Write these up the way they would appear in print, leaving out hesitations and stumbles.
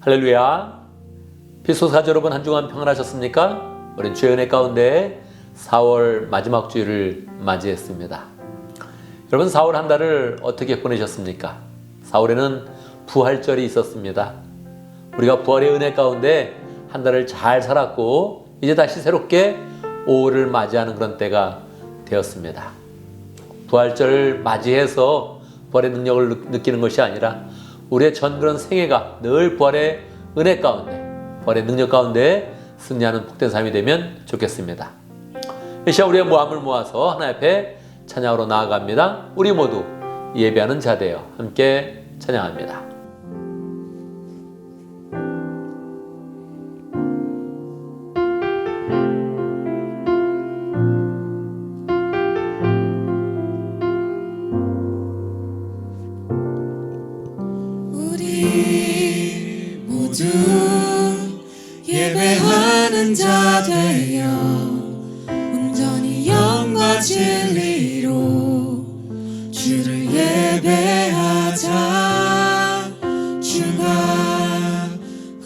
할렐루야. 피소사 여러분, 한 주간 평안하셨습니까? 우린 주의 은혜 가운데 4월 마지막 주일을 맞이했습니다. 여러분, 4월 한 달을 어떻게 보내셨습니까? 4월에는 부활절이 있었습니다. 우리가 부활의 은혜 가운데 한 달을 잘 살았고 이제 다시 새롭게 5월을 맞이하는 그런 때가 되었습니다. 부활절을 맞이해서 부활의 능력을 느끼는 것이 아니라 우리의 전 그런 생애가 늘 부활의 은혜 가운데, 부활의 능력 가운데 승리하는 복된 삶이 되면 좋겠습니다. 이 시간 우리의 마음을 모아서 하나님 앞에 찬양으로 나아갑니다. 우리 모두 예배하는 자 되어 함께 찬양합니다. 모두 예배하는 자 되어 온전히 영과 진리로 주를 예배하자. 주가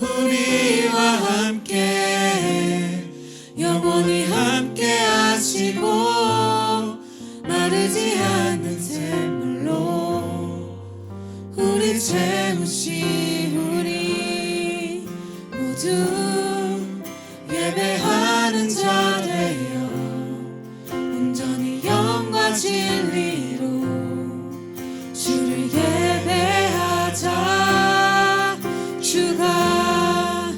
우리와 함께 영원히 함께 하시고 마르지 않는 샘물로 우리 채우시. 우리 모두 예배하는 자 되어 온전히 영과 진리로 주를 예배하자. 주가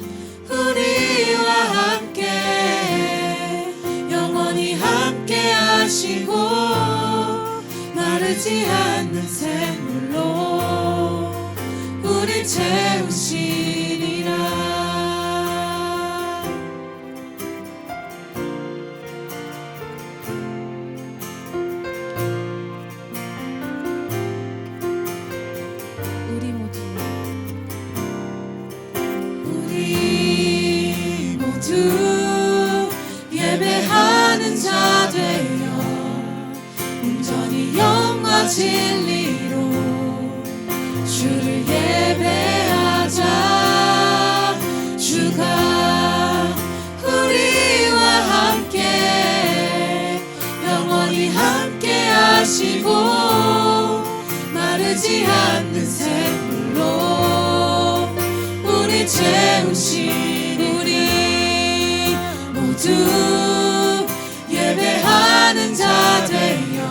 우리와 함께 영원히 함께 하시고 마르지 않는 샘물로 우리 채우시리라. 우리 모두 예배하는 자 되어 온전히 영과 진리로 주를 예배하자. 주가 우리와 함께 영원히 함께 하시고 마르지 않는 샘물로 우리 채우시. 우리 모두 예배하는 자 되어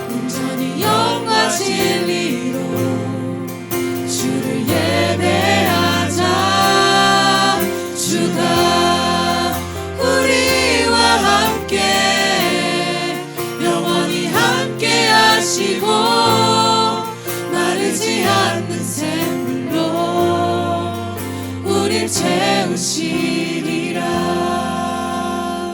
온전히 영과 진리로 주를 예배하자. 주가 우리와 함께 영원히 함께 하시고 마르지 않는 샘물로 우릴 채우시리라.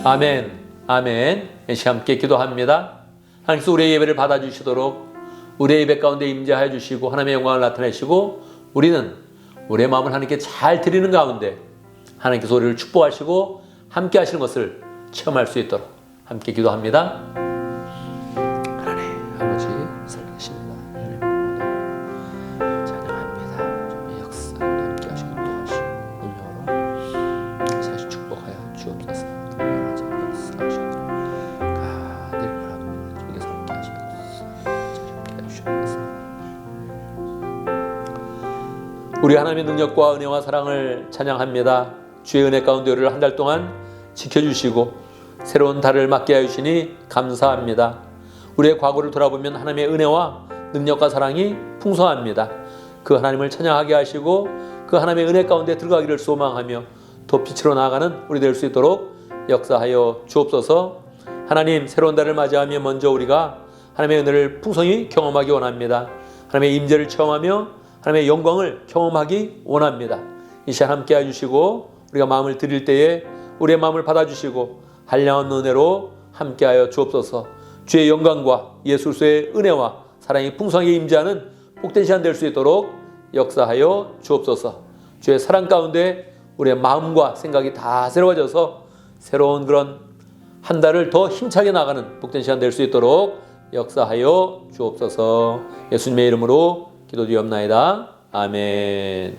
아멘, 아멘. 이 시간 함께 기도합니다. 하나님께서 우리의 예배를 받아주시도록 우리의 예배 가운데 임재하여 주시고 하나님의 영광을 나타내시고 우리는 우리의 마음을 하나님께 잘 드리는 가운데 하나님께서 우리를 축복하시고 함께 하시는 것을 체험할 수 있도록 함께 기도합니다. 하나님 아버지 살아계십니다. 하나님 찬양합니다. 이 역사 함께 하시고 도와주시고 은혜로 사실 축복하여 주옵소서. 우리 하나님의 능력과 은혜와 사랑을 찬양합니다. 주의 은혜 가운데 우리를 한 달 동안 지켜주시고 새로운 달을 맞게 하여 주시니 감사합니다. 우리의 과거를 돌아보면 하나님의 은혜와 능력과 사랑이 풍성합니다. 그 하나님을 찬양하게 하시고 그 하나님의 은혜 가운데 들어가기를 소망하며 더 빛으로 나아가는 우리 될 수 있도록 역사하여 주옵소서. 하나님, 새로운 달을 맞이하며 먼저 우리가 하나님의 은혜를 풍성히 경험하기 원합니다. 하나님의 임재를 체험하며 하나님의 영광을 경험하기 원합니다. 이 시간 함께 해주시고 우리가 마음을 드릴 때에 우리의 마음을 받아주시고 한량한 은혜로 함께하여 주옵소서. 주의 영광과 예수 그리스도의 은혜와 사랑이 풍성하게 임재하는 복된 시간 될 수 있도록 역사하여 주옵소서. 주의 사랑 가운데 우리의 마음과 생각이 다 새로워져서 새로운 그런 한 달을 더 힘차게 나가는 복된 시간 될 수 있도록 역사하여 주옵소서. 예수님의 이름으로 기도드리옵나이다. 아멘.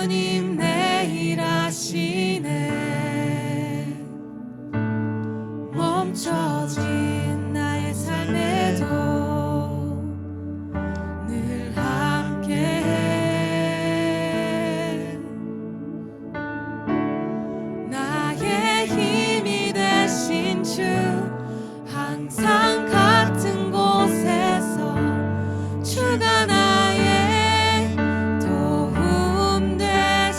주님 내 일하시네. 멈춰진 나의 삶에도 늘 함께해. 나의 힘이 되신 주 항상 같은 곳에서 주가 나의 도움 되시네.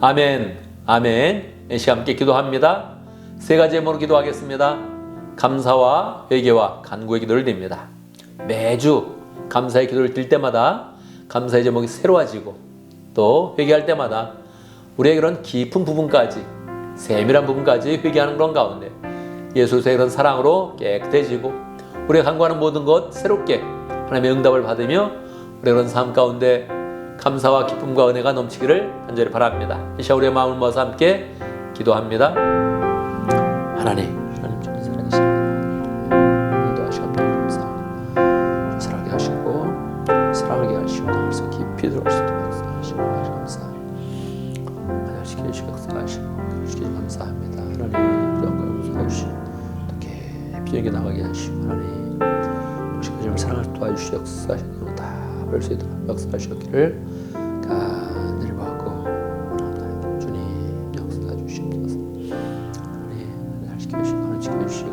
아멘, 아멘. 이 시간 함께 기도합니다. 세 가지 제목으로 기도하겠습니다. 감사와 회개와 간구의 기도를 드립니다. 매주 감사의 기도를 드릴 때마다 감사의 제목이 새로워지고 또 회개할 때마다 우리의 그런 깊은 부분까지 세밀한 부분까지 회개하는 그런 가운데 예수의 그런 사랑으로 깨끗해지고 우리가 간구하는 모든 것 새롭게 하나님의 응답을 받으며 우리의 그런 삶 가운데 감사와 기쁨과 은혜가 넘치기를 간절히 바랍니다. 이 시간 우리의 마음을 모아서 함께 기도합니다. 하나님 좀 사랑하십니다. 인도하시고 감사합니다. 사랑하게 하시고 사랑하게 하시고 그래서 깊이 들어올 수 있도록 역사하시고 감사합니다. 하나님 시켜 역사하시고 주시기 감사합니다. 하나님 영광 용서하시고 더 깊이 여기 나가게 하시고 하나님 오시고 사랑을 도와주시고 역사하시고 다 볼 수 있도록 역사하시기를 간절히 받고 원합니다. 주님 역사해 주시옵소서. 하나님 잘 지켜주시고 하나님 지켜주시고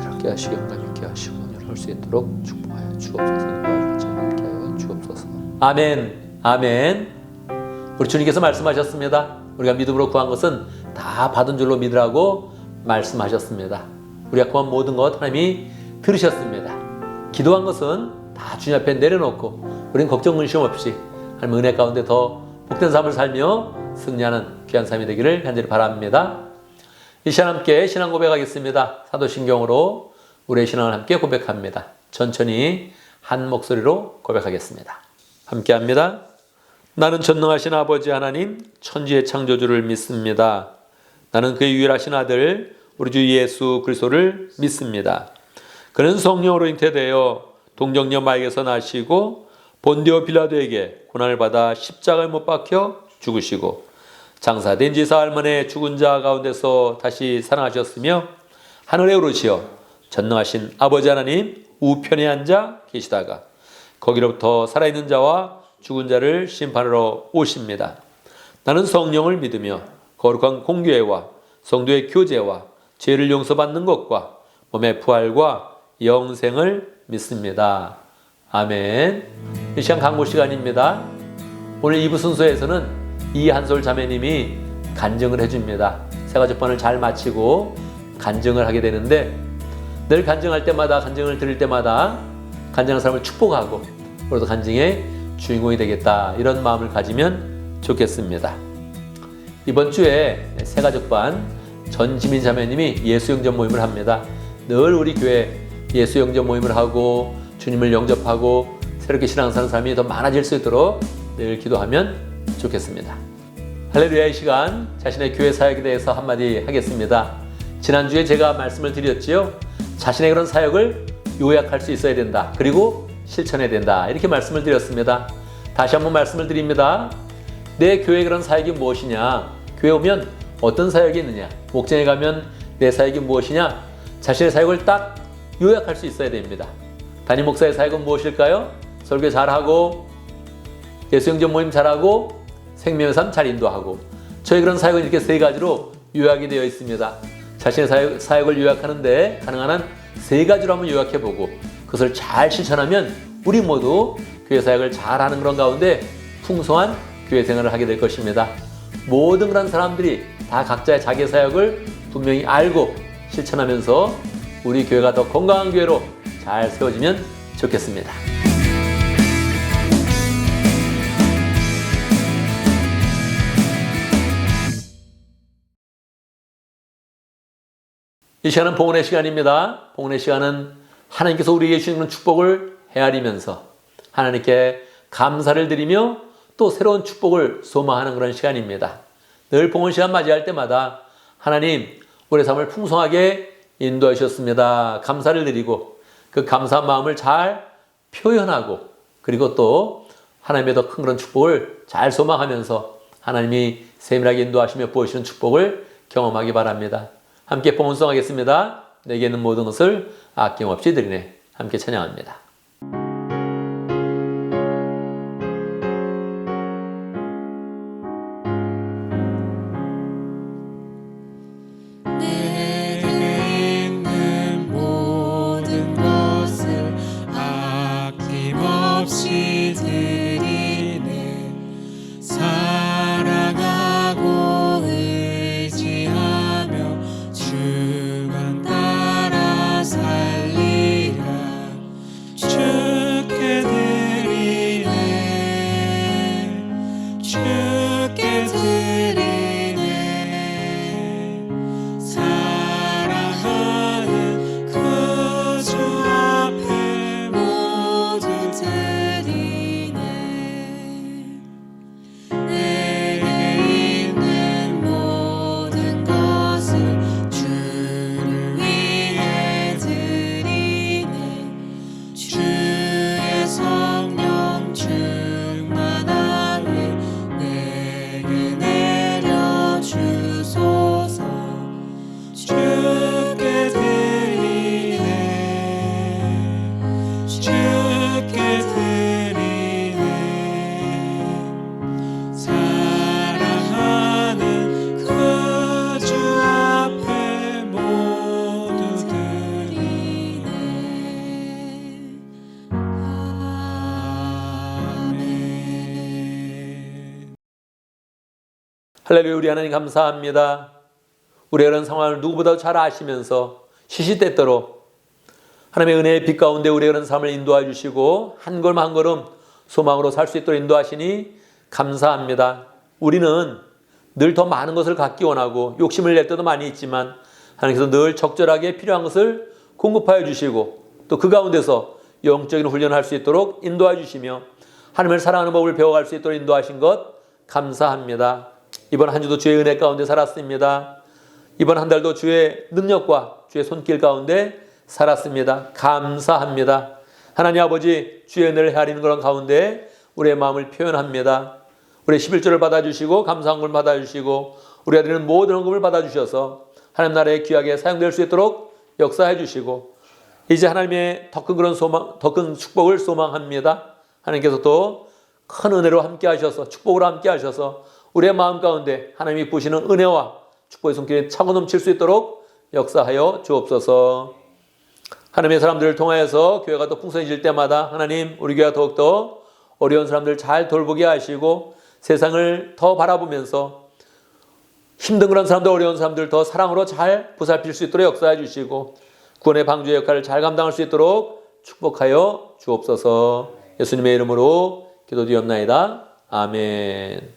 함께 하시고 영감 있게 하시고 할 수 있도록 축복하여 주옵소서. 함께 하여 주옵소서. 아멘, 아멘. 우리 주님께서 말씀하셨습니다. 우리가 믿음으로 구한 것은 다 받은 줄로 믿으라고 말씀하셨습니다. 우리가 구한 모든 것 하나님이 들으셨습니다. 기도한 것은 다 주님 앞에 내려놓고 우리는 걱정 근심 없이 하나님 은혜 가운데 더 복된 삶을 살며 승리하는 귀한 삶이 되기를 간절히 바랍니다. 이 시간 함께 신앙 고백하겠습니다. 사도신경으로 우리의 신앙을 함께 고백합니다. 천천히 한 목소리로 고백하겠습니다. 함께 합니다. 나는 전능하신 아버지 하나님 천지의 창조주를 믿습니다. 나는 그의 유일하신 아들 우리 주 예수 그리스도를 믿습니다. 그는 성령으로 잉태되어 동정녀 마에게서 나시고 본디오 빌라도에게 고난을 받아 십자가에 못 박혀 죽으시고 장사된 지 사흘 만에 죽은 자 가운데서 다시 살아나셨으며 하늘에 오르시어 전능하신 아버지 하나님 우편에 앉아 계시다가 거기로부터 살아있는 자와 죽은 자를 심판하러 오십니다. 나는 성령을 믿으며 거룩한 공교회와 성도의 교제와 죄를 용서받는 것과 몸의 부활과 영생을 믿습니다. 아멘. 이 시간 강구 시간입니다. 오늘 2부 순서에서는 이한솔 자매님이 간증을 해줍니다. 세가족반을 잘 마치고 간증을 하게 되는데 늘 간증할 때마다 간증을 드릴 때마다 간증하는 사람을 축복하고 그래도 간증의 주인공이 되겠다 이런 마음을 가지면 좋겠습니다. 이번 주에 세가족반 전지민 자매님이 예수영접 모임을 합니다. 늘 우리 교회 예수영접 모임을 하고 주님을 영접하고 새롭게 신앙사는 사람이 더 많아질 수 있도록 늘 기도하면 좋겠습니다. 할렐루야의 시간 자신의 교회 사역에 대해서 한마디 하겠습니다. 지난주에 제가 말씀을 드렸지요. 자신의 그런 사역을 요약할 수 있어야 된다. 그리고 실천해야 된다. 이렇게 말씀을 드렸습니다. 다시 한번 말씀을 드립니다. 내 교회의 그런 사역이 무엇이냐? 교회 오면 어떤 사역이 있느냐? 목장에 가면 내 사역이 무엇이냐? 자신의 사역을 딱 요약할 수 있어야 됩니다. 담임 목사의 사역은 무엇일까요? 설교 잘하고 예수영접 모임 잘하고 생명의 삶 잘 인도하고 저희 그런 사역은 이렇게 세 가지로 요약이 되어 있습니다. 자신의 사역을 요약하는데 가능한 한 세 가지로 한번 요약해보고 그것을 잘 실천하면 우리 모두 교회 사역을 잘하는 그런 가운데 풍성한 교회 생활을 하게 될 것입니다. 모든 그런 사람들이 다 각자의 자기 사역을 분명히 알고 실천하면서 우리 교회가 더 건강한 교회로 잘 세워지면 좋겠습니다. 이 시간은 봉헌의 시간입니다. 봉헌의 시간은 하나님께서 우리에게 주시는 축복을 헤아리면서 하나님께 감사를 드리며 또 새로운 축복을 소망하는 그런 시간입니다. 늘 봉헌 시간 맞이할 때마다 하나님 우리의 삶을 풍성하게 인도해 주셨습니다. 감사를 드리고 그 감사한 마음을 잘 표현하고 그리고 또 하나님의 더 큰 그런 축복을 잘 소망하면서 하나님이 세밀하게 인도하시며 보여주시는 축복을 경험하기 바랍니다. 함께 봉헌송하겠습니다. 내게 있는 모든 것을 아낌없이 드리네. 함께 찬양합니다. 내게 있는 모든 것을 아낌없이 드리네. 사랑하는 할렐루야. 우리 하나님 감사합니다. 우리가 그런 상황을 누구보다 잘 아시면서 시시때때로 하나님의 은혜의 빛 가운데 우리의 그런 삶을 인도해 주시고 한 걸음 한 걸음 소망으로 살 수 있도록 인도하시니 감사합니다. 우리는 늘 더 많은 것을 갖기 원하고 욕심을 낼 때도 많이 있지만 하나님께서 늘 적절하게 필요한 것을 공급하여 주시고 또 그 가운데서 영적인 훈련을 할 수 있도록 인도해 주시며 하나님을 사랑하는 법을 배워갈 수 있도록 인도하신 것 감사합니다. 이번 한 주도 주의 은혜 가운데 살았습니다. 이번 한 달도 주의 능력과 주의 손길 가운데 살았습니다. 감사합니다. 하나님 아버지, 주의 은혜를 헤아리는 그런 가운데 우리의 마음을 표현합니다. 우리의 11조를 받아주시고 감사한 걸 받아주시고 우리가 드리는 모든 헌금을 받아주셔서 하나님 나라에 귀하게 사용될 수 있도록 역사해 주시고 이제 하나님의 더 큰 그런 소망, 더 큰 축복을 소망합니다. 하나님께서 또 큰 은혜로 함께 하셔서 축복으로 함께 하셔서 우리의 마음 가운데 하나님이 부으시는 은혜와 축복의 손길이 차고 넘칠 수 있도록 역사하여 주옵소서. 하나님의 사람들을 통하여서 교회가 더 풍성해질 때마다 하나님 우리 교회가 더욱더 어려운 사람들 잘 돌보게 하시고 세상을 더 바라보면서 힘든 그런 사람들 어려운 사람들 더 사랑으로 잘 보살필 수 있도록 역사해 주시고 구원의 방주의 역할을 잘 감당할 수 있도록 축복하여 주옵소서. 예수님의 이름으로 기도드리옵나이다. 아멘.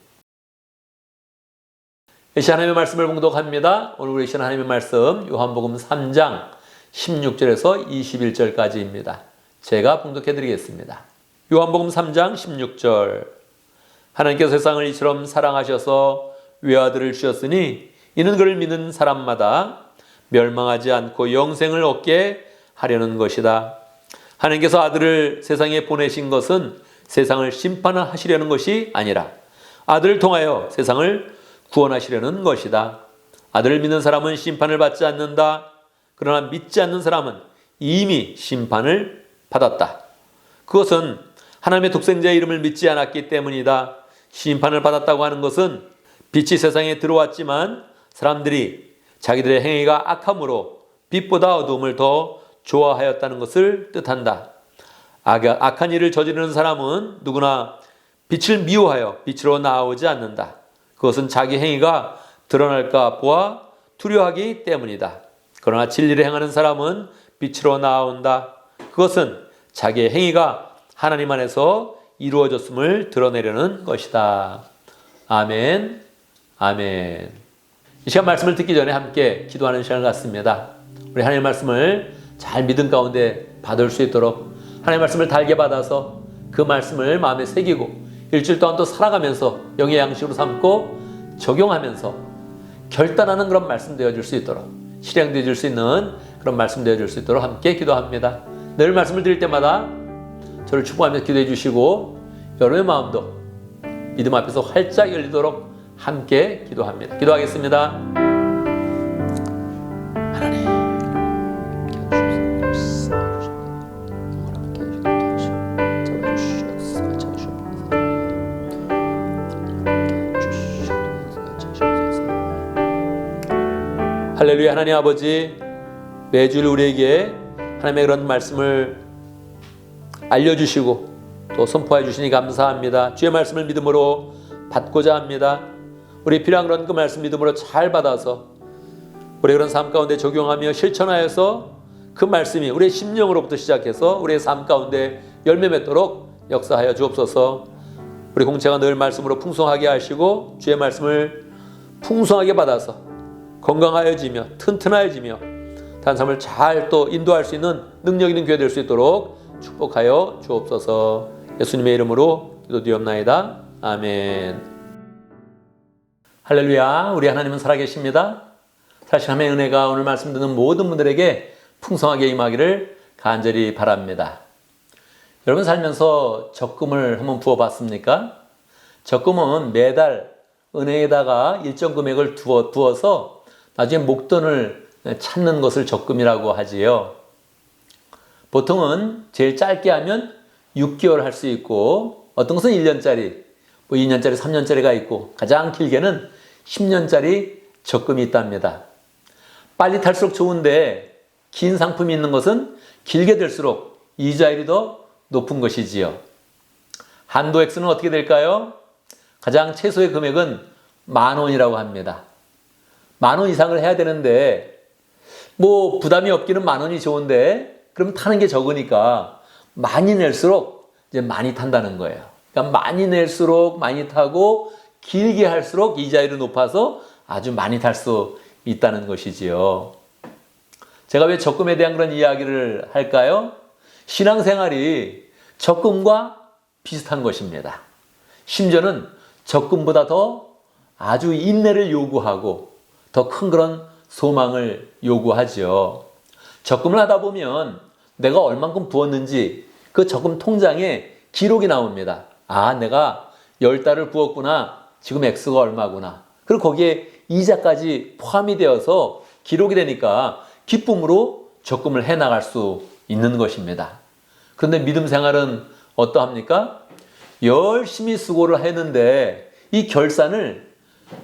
이 시간 하나님의 말씀을 봉독합니다. 오늘 우리 시간 하나님의 말씀 요한복음 3장 16절에서 21절까지입니다. 제가 봉독해 드리겠습니다. 요한복음 3장 16절. 하나님께서 세상을 이처럼 사랑하셔서 외아들을 주셨으니 이는 그를 믿는 사람마다 멸망하지 않고 영생을 얻게 하려는 것이다. 하나님께서 아들을 세상에 보내신 것은 세상을 심판하시려는 것이 아니라 아들을 통하여 세상을 구원하시려는 것이다. 아들을 믿는 사람은 심판을 받지 않는다. 그러나 믿지 않는 사람은 이미 심판을 받았다. 그것은 하나님의 독생자의 이름을 믿지 않았기 때문이다. 심판을 받았다고 하는 것은 빛이 세상에 들어왔지만 사람들이 자기들의 행위가 악함으로 빛보다 어두움을 더 좋아하였다는 것을 뜻한다. 악한 일을 저지르는 사람은 누구나 빛을 미워하여 빛으로 나오지 않는다. 그것은 자기 행위가 드러날까 보아 두려워하기 때문이다. 그러나 진리를 행하는 사람은 빛으로 나온다. 그것은 자기의 행위가 하나님 안에서 이루어졌음을 드러내려는 것이다. 아멘. 아멘. 이 시간 말씀을 듣기 전에 함께 기도하는 시간을 갖습니다. 우리 하나님의 말씀을 잘 믿음 가운데 받을 수 있도록 하나님의 말씀을 달게 받아서 그 말씀을 마음에 새기고 일주일 동안 또 살아가면서 영의 양식으로 삼고 적용하면서 결단하는 그런 말씀 되어줄 수 있도록 실행되어줄 수 있는 그런 말씀 되어줄 수 있도록 함께 기도합니다. 늘 말씀을 드릴 때마다 저를 축복하면서 기도해 주시고 여러분의 마음도 믿음 앞에서 활짝 열리도록 함께 기도합니다. 기도하겠습니다. 하나님 할렐루야. 하나님 아버지, 매주일 우리에게 하나님의 그런 말씀을 알려주시고 또 선포해 주시니 감사합니다. 주의 말씀을 믿음으로 받고자 합니다. 우리 필요한 그런 그 말씀 믿음으로 잘 받아서 우리 그런 삶 가운데 적용하며 실천하여서 그 말씀이 우리의 심령으로부터 시작해서 우리의 삶 가운데 열매 맺도록 역사하여 주옵소서. 우리 공체가 늘 말씀으로 풍성하게 하시고 주의 말씀을 풍성하게 받아서 건강하여지며 튼튼하여지며 다른 삶을 잘 또 인도할 수 있는 능력 있는 교회 될 수 있도록 축복하여 주옵소서. 예수님의 이름으로 기도드리옵나이다. 아멘. 할렐루야. 우리 하나님은 살아계십니다. 사실 하나님의 은혜가 오늘 말씀 듣는 모든 분들에게 풍성하게 임하기를 간절히 바랍니다. 여러분 살면서 적금을 한번 부어봤습니까? 적금은 매달 은행에다가 일정 금액을 부어서 나중에 목돈을 찾는 것을 적금이라고 하지요. 보통은 제일 짧게 하면 6개월 할 수 있고 어떤 것은 1년짜리, 2년짜리, 3년짜리가 있고 가장 길게는 10년짜리 적금이 있답니다. 빨리 탈수록 좋은데 긴 상품이 있는 것은 길게 될수록 이자율이 더 높은 것이지요. 한도 액수는 어떻게 될까요? 가장 최소의 금액은 10,000원이라고 합니다. 10,000원 이상을 해야 되는데 뭐 부담이 없기는 10,000원이 좋은데 그럼 타는 게 적으니까 많이 낼수록 이제 많이 탄다는 거예요. 그러니까 많이 낼수록 많이 타고 길게 할수록 이자율이 높아서 아주 많이 탈 수 있다는 것이지요. 제가 왜 적금에 대한 그런 이야기를 할까요? 신앙생활이 적금과 비슷한 것입니다. 심지어는 적금보다 더 아주 인내를 요구하고 더 큰 그런 소망을 요구하죠. 적금을 하다 보면 내가 얼만큼 부었는지 그 적금 통장에 기록이 나옵니다. 아, 내가 10달을 부었구나. 지금 액수가 얼마구나. 그리고 거기에 이자까지 포함이 되어서 기록이 되니까 기쁨으로 적금을 해나갈 수 있는 것입니다. 그런데 믿음 생활은 어떠합니까? 열심히 수고를 했는데 이 결산을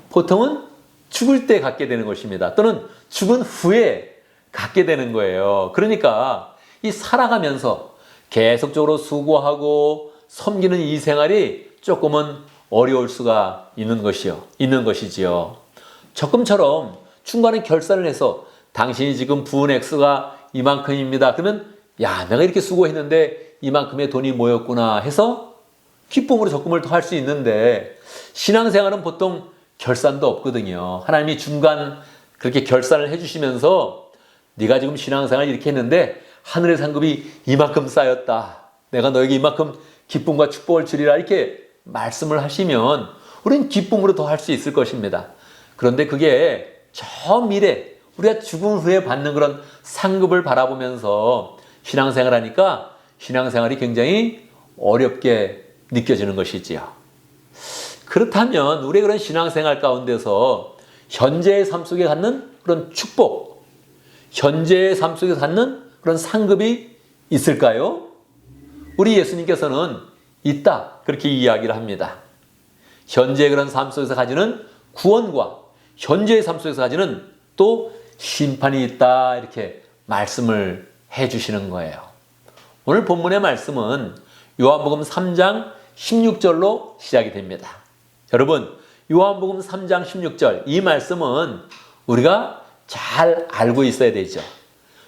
보통은 죽을 때 갖게 되는 것입니다. 또는 죽은 후에 갖게 되는 거예요. 그러니까 이 살아가면서 계속적으로 수고하고 섬기는 이 생활이 조금은 어려울 수가 있는 것이지요. 적금처럼 중간에 결산을 해서 당신이 지금 부은 액수가 이만큼입니다. 그러면 야, 내가 이렇게 수고했는데 이만큼의 돈이 모였구나 해서 기쁨으로 적금을 더 할 수 있는데 신앙생활은 보통 결산도 없거든요. 하나님이 중간 그렇게 결산을 해주시면서 네가 지금 신앙생활 이렇게 했는데 하늘의 상급이 이만큼 쌓였다. 내가 너에게 이만큼 기쁨과 축복을 주리라 이렇게 말씀을 하시면 우리는 기쁨으로 더 할 수 있을 것입니다. 그런데 그게 저 미래 우리가 죽은 후에 받는 그런 상급을 바라보면서 신앙생활 하니까 신앙생활이 굉장히 어렵게 느껴지는 것이지요. 그렇다면 우리의 그런 신앙생활 가운데서 현재의 삶 속에 갖는 그런 축복, 현재의 삶 속에 갖는 그런 상급이 있을까요? 우리 예수님께서는 있다 그렇게 이야기를 합니다. 현재의 그런 삶 속에서 가지는 구원과 현재의 삶 속에서 가지는 또 심판이 있다 이렇게 말씀을 해주시는 거예요. 오늘 본문의 말씀은 요한복음 3장 16절로 시작이 됩니다. 여러분, 요한복음 3장 16절 이 말씀은 우리가 잘 알고 있어야 되죠.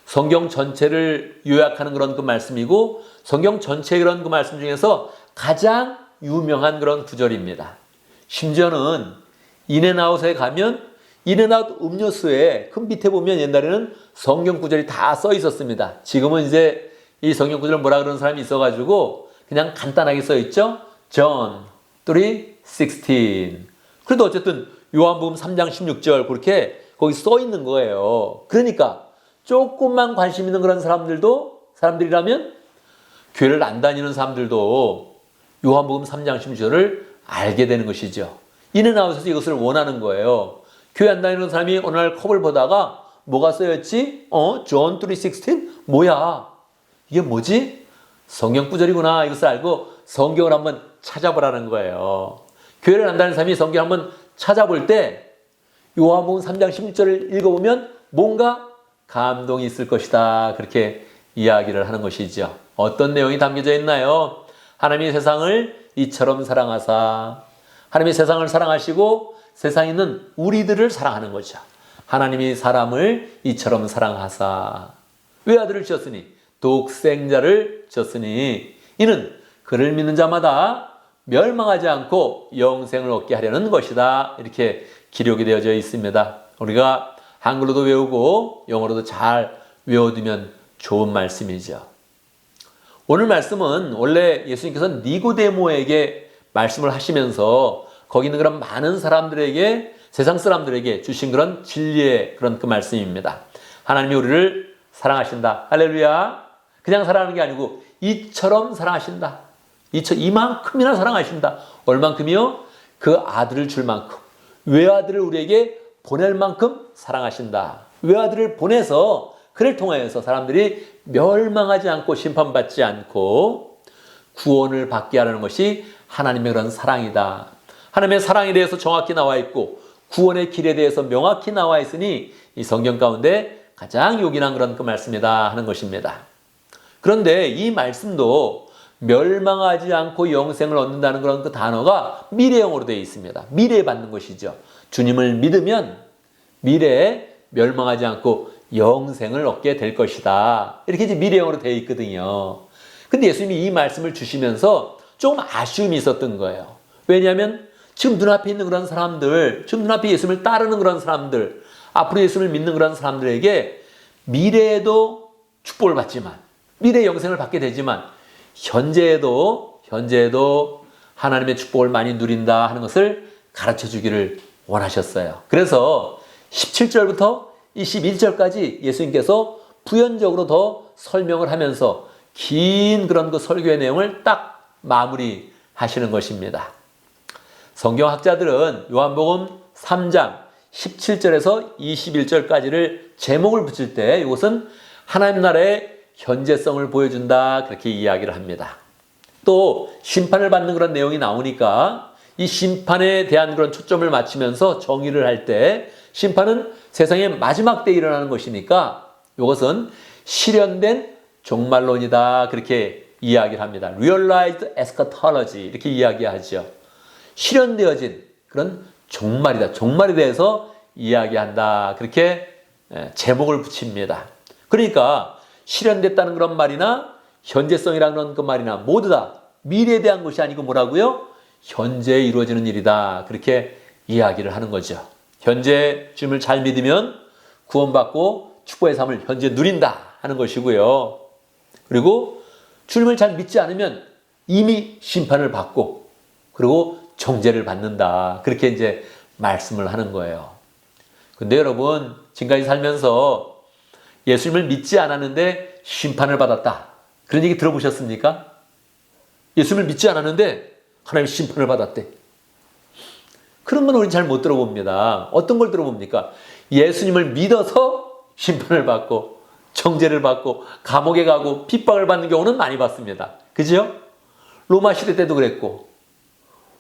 성경 전체를 요약하는 그런 그 말씀이고 성경 전체의 그런 그 말씀 중에서 가장 유명한 그런 구절입니다. 심지어는 인앤아웃에 가면 인앤아웃 음료수에 그 밑에 보면 옛날에는 성경 구절이 다 써 있었습니다. 지금은 이제 이 성경 구절을 뭐라 그러는 사람이 있어가지고 그냥 간단하게 써 있죠. John 3:16. 그래도 어쨌든 요한복음 3장 16절 그렇게 거기 써 있는 거예요. 그러니까 조금만 관심 있는 그런 사람들이라면 교회를 안 다니는 사람들도 요한복음 3장 16절을 알게 되는 것이죠. 인앤아웃에서 이것을 원하는 거예요. 교회 안 다니는 사람이 어느 날 컵을 보다가 뭐가 써였지? John 3:16? 뭐야? 이게 뭐지? 성경 구절이구나. 이것을 알고 성경을 한번 찾아보라는 거예요. 교회를 안 다니는 사람이 성경 한번 찾아볼 때 요한복음 3장 16절을 읽어보면 뭔가 감동이 있을 것이다. 그렇게 이야기를 하는 것이죠. 어떤 내용이 담겨져 있나요? 하나님이 세상을 이처럼 사랑하사. 하나님이 세상을 사랑하시고 세상에 있는 우리들을 사랑하는 거죠. 하나님이 사람을 이처럼 사랑하사. 외아들을 주셨으니 독생자를 주셨으니 이는 그를 믿는 자마다 멸망하지 않고 영생을 얻게 하려는 것이다. 이렇게 기록이 되어져 있습니다. 우리가 한글로도 외우고 영어로도 잘 외워두면 좋은 말씀이죠. 오늘 말씀은 원래 예수님께서 니고데모에게 말씀을 하시면서 거기 있는 그런 많은 사람들에게 세상 사람들에게 주신 그런 진리의 그런 그 말씀입니다. 하나님이 우리를 사랑하신다. 할렐루야. 그냥 사랑하는 게 아니고 이처럼 사랑하신다. 이만큼이나 사랑하신다. 얼만큼이요? 그 아들을 줄 만큼. 외아들을 우리에게 보낼 만큼 사랑하신다. 외아들을 보내서 그를 통하여서 사람들이 멸망하지 않고 심판받지 않고 구원을 받게 하라는 것이 하나님의 그런 사랑이다. 하나님의 사랑에 대해서 정확히 나와 있고 구원의 길에 대해서 명확히 나와 있으니 이 성경 가운데 가장 요긴한 그런 그 말씀이다 하는 것입니다. 그런데 이 말씀도 멸망하지 않고 영생을 얻는다는 그런 그 단어가 미래형으로 되어 있습니다. 미래에 받는 것이죠. 주님을 믿으면 미래에 멸망하지 않고 영생을 얻게 될 것이다. 이렇게 이제 미래형으로 되어 있거든요. 근데 예수님이 이 말씀을 주시면서 좀 아쉬움이 있었던 거예요. 왜냐하면 지금 눈앞에 있는 그런 사람들, 지금 눈앞에 예수님을 따르는 그런 사람들, 앞으로 예수님을 믿는 그런 사람들에게 미래에도 축복을 받지만, 미래 영생을 받게 되지만, 현재에도 하나님의 축복을 많이 누린다 하는 것을 가르쳐 주기를 원하셨어요. 그래서 17절부터 21절까지 예수님께서 부연적으로 더 설명을 하면서 긴 그런 그 설교의 내용을 딱 마무리 하시는 것입니다. 성경학자들은 요한복음 3장 17절에서 21절까지를 제목을 붙일 때 이것은 하나님 나라의 현재성을 보여준다 그렇게 이야기를 합니다. 또 심판을 받는 그런 내용이 나오니까 이 심판에 대한 그런 초점을 맞추면서 정의를 할 때 심판은 세상의 마지막 때에 일어나는 것이니까 이것은 실현된 종말론이다 그렇게 이야기를 합니다. Realized eschatology 이렇게 이야기하죠. 실현되어진 그런 종말이다. 종말에 대해서 이야기한다. 그렇게 제목을 붙입니다. 그러니까 실현됐다는 그런 말이나 현재성이라는 그 말이나 모두 다 미래에 대한 것이 아니고 뭐라고요? 현재에 이루어지는 일이다. 그렇게 이야기를 하는 거죠. 현재 주님을 잘 믿으면 구원받고 축복의 삶을 현재 누린다 하는 것이고요. 그리고 주님을 잘 믿지 않으면 이미 심판을 받고 그리고 정죄를 받는다. 그렇게 이제 말씀을 하는 거예요. 근데 여러분, 지금까지 살면서 예수님을 믿지 않았는데 심판을 받았다. 그런 얘기 들어보셨습니까? 예수님을 믿지 않았는데 하나님 심판을 받았대. 그런 건 우리는 잘 못 들어봅니다. 어떤 걸 들어봅니까? 예수님을 믿어서 심판을 받고 정죄를 받고 감옥에 가고 핍박을 받는 경우는 많이 봤습니다. 그죠? 로마 시대 때도 그랬고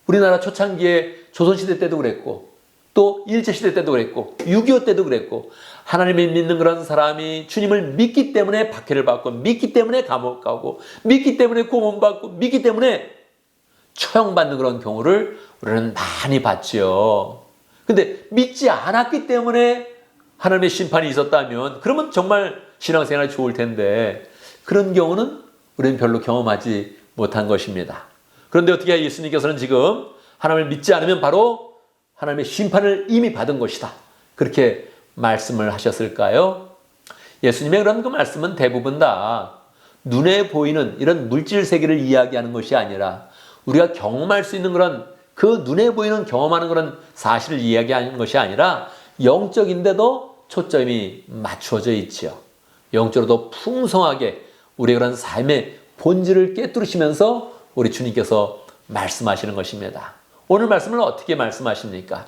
우리나라 초창기에 조선시대 때도 그랬고 또 일제시대 때도 그랬고 6.25 때도 그랬고 하나님을 믿는 그런 사람이 주님을 믿기 때문에 박해를 받고 믿기 때문에 감옥 가고 믿기 때문에 고문받고 믿기 때문에 처형받는 그런 경우를 우리는 많이 봤죠. 근데 믿지 않았기 때문에 하나님의 심판이 있었다면 그러면 정말 신앙생활이 좋을 텐데 그런 경우는 우리는 별로 경험하지 못한 것입니다. 그런데 어떻게 예수님께서는 지금 하나님을 믿지 않으면 바로 하나님의 심판을 이미 받은 것이다. 그렇게 말씀을 하셨을까요? 예수님의 그런 그 말씀은 대부분 다 눈에 보이는 이런 물질 세계를 이야기하는 것이 아니라 우리가 경험할 수 있는 그런 그 눈에 보이는 경험하는 그런 사실을 이야기하는 것이 아니라 영적인데도 초점이 맞추어져 있죠. 영적으로도 풍성하게 우리의 그런 삶의 본질을 깨뚫으시면서 우리 주님께서 말씀하시는 것입니다. 오늘 말씀을 어떻게 말씀하십니까?